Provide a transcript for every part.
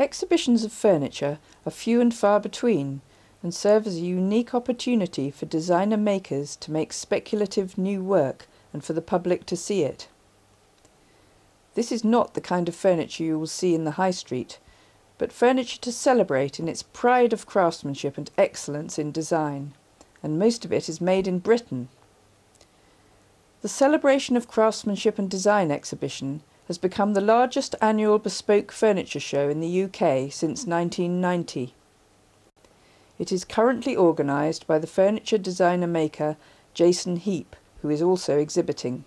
Exhibitions of furniture are few and far between and serve as a unique opportunity for designer makers to make speculative new work and for the public to see it. This is not the kind of furniture you will see in the high street, but furniture to celebrate in its pride of craftsmanship and excellence in design, and most of it is made in Britain. The Celebration of Craftsmanship and Design exhibition has become the largest annual bespoke furniture show in the UK since 1990. It is currently organised by the furniture designer maker Jason Heap, who is also exhibiting.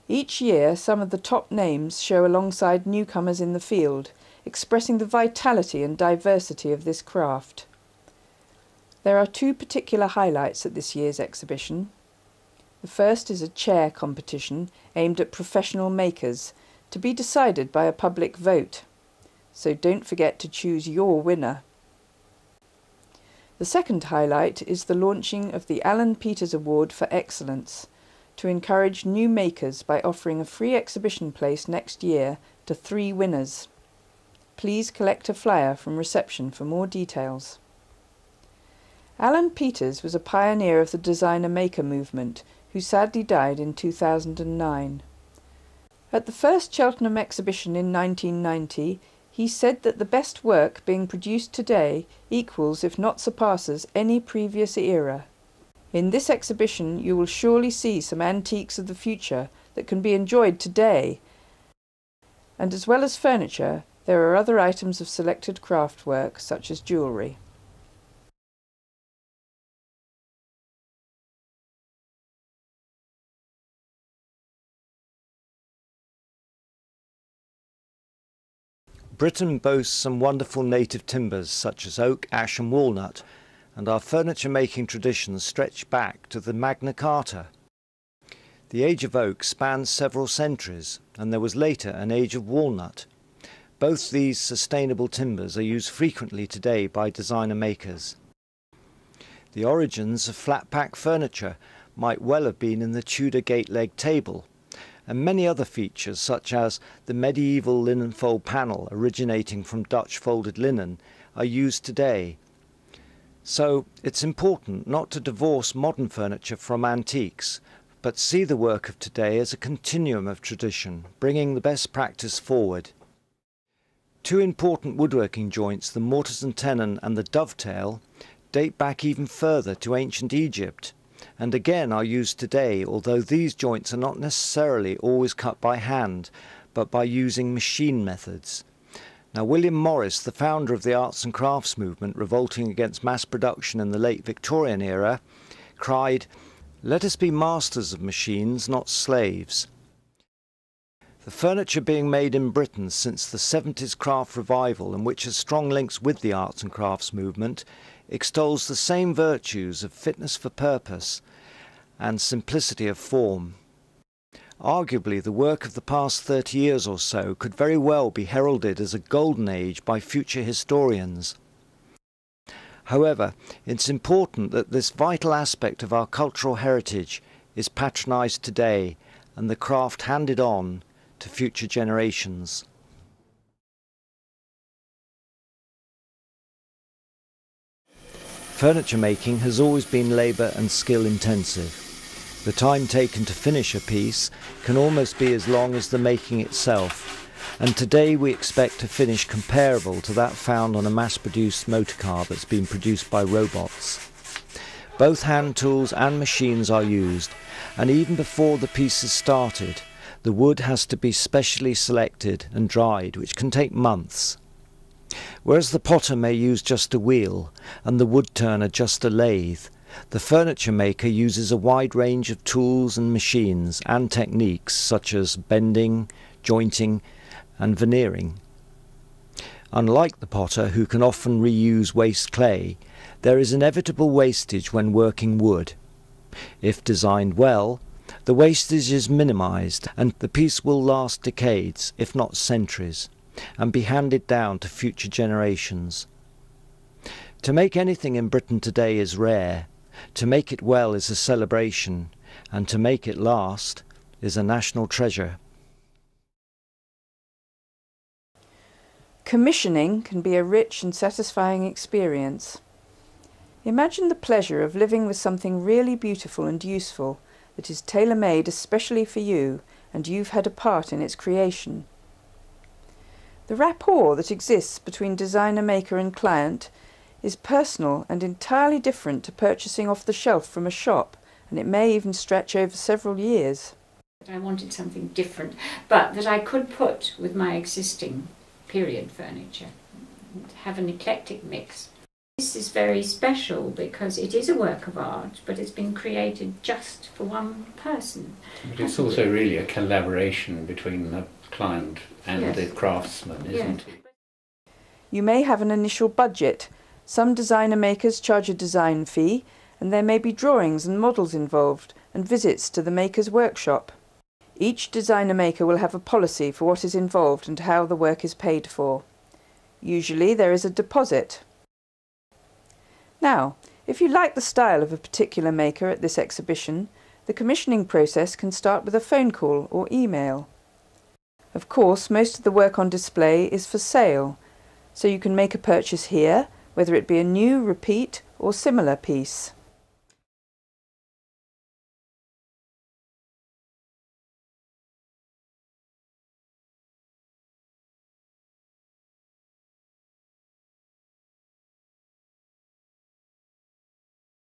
Each year, some of the top names show alongside newcomers in the field, expressing the vitality and diversity of this craft. There are two particular highlights at this year's exhibition. The first is a chair competition aimed at professional makers, to be decided by a public vote. So don't forget to choose your winner. The second highlight is the launching of the Alan Peters Award for Excellence, to encourage new makers by offering a free exhibition place next year to 3 winners. Please collect a flyer from reception for more details. Alan Peters was a pioneer of the designer-maker movement, who sadly died in 2009. At the first Cheltenham exhibition in 1990, he said that the best work being produced today equals, if not surpasses, any previous era. In this exhibition you will surely see some antiques of the future that can be enjoyed today, and as well as furniture, there are other items of selected craft work such as jewellery. Britain boasts some wonderful native timbers such as oak, ash and walnut, and our furniture making traditions stretch back to the Magna Carta. The age of oak spans several centuries, and there was later an age of walnut. Both these sustainable timbers are used frequently today by designer makers. The origins of flat pack furniture might well have been in the Tudor gate leg table, and many other features such as the medieval linen fold panel originating from Dutch folded linen are used today. So it's important not to divorce modern furniture from antiques, but see the work of today as a continuum of tradition, bringing the best practice forward. Two important woodworking joints, the mortise and tenon and the dovetail, date back even further to ancient Egypt, and again are used today, although these joints are not necessarily always cut by hand, but by using machine methods. Now, William Morris, the founder of the arts and crafts movement revolting against mass production in the late Victorian era, cried, "Let us be masters of machines, not slaves." The furniture being made in Britain since the 70s craft revival, and which has strong links with the arts and crafts movement, extols the same virtues of fitness for purpose and simplicity of form. Arguably, the work of the past 30 years or so could very well be heralded as a golden age by future historians. However, it's important that this vital aspect of our cultural heritage is patronised today and the craft handed on to future generations. Furniture making has always been labour and skill intensive. The time taken to finish a piece can almost be as long as the making itself, and today we expect a finish comparable to that found on a mass-produced motorcar that's been produced by robots. Both hand tools and machines are used, and even before the piece is started, the wood has to be specially selected and dried, which can take months. Whereas the potter may use just a wheel and the wood turner just a lathe, the furniture maker uses a wide range of tools and machines and techniques such as bending, jointing and veneering. Unlike the potter, who can often reuse waste clay, there is inevitable wastage when working wood. If designed well, the wastage is minimised and the piece will last decades, if not centuries, and be handed down to future generations. To make anything in Britain today is rare, to make it well is a celebration, and to make it last is a national treasure. Commissioning can be a rich and satisfying experience. Imagine the pleasure of living with something really beautiful and useful that is tailor-made especially for you, and you've had a part in its creation. The rapport that exists between designer, maker and client is personal and entirely different to purchasing off the shelf from a shop, and it may even stretch over several years. I wanted something different, but that I could put with my existing period furniture, have an eclectic mix. This is very special because it is a work of art, but it's been created just for one person. But it's also really a collaboration between the client and the craftsman, isn't it? You may have an initial budget. Some designer makers charge a design fee, and there may be drawings and models involved, and visits to the maker's workshop. Each designer maker will have a policy for what is involved and how the work is paid for. Usually there is a deposit. Now, if you like the style of a particular maker at this exhibition, the commissioning process can start with a phone call or email. Of course, most of the work on display is for sale, so you can make a purchase here, whether it be a new, repeat or similar piece.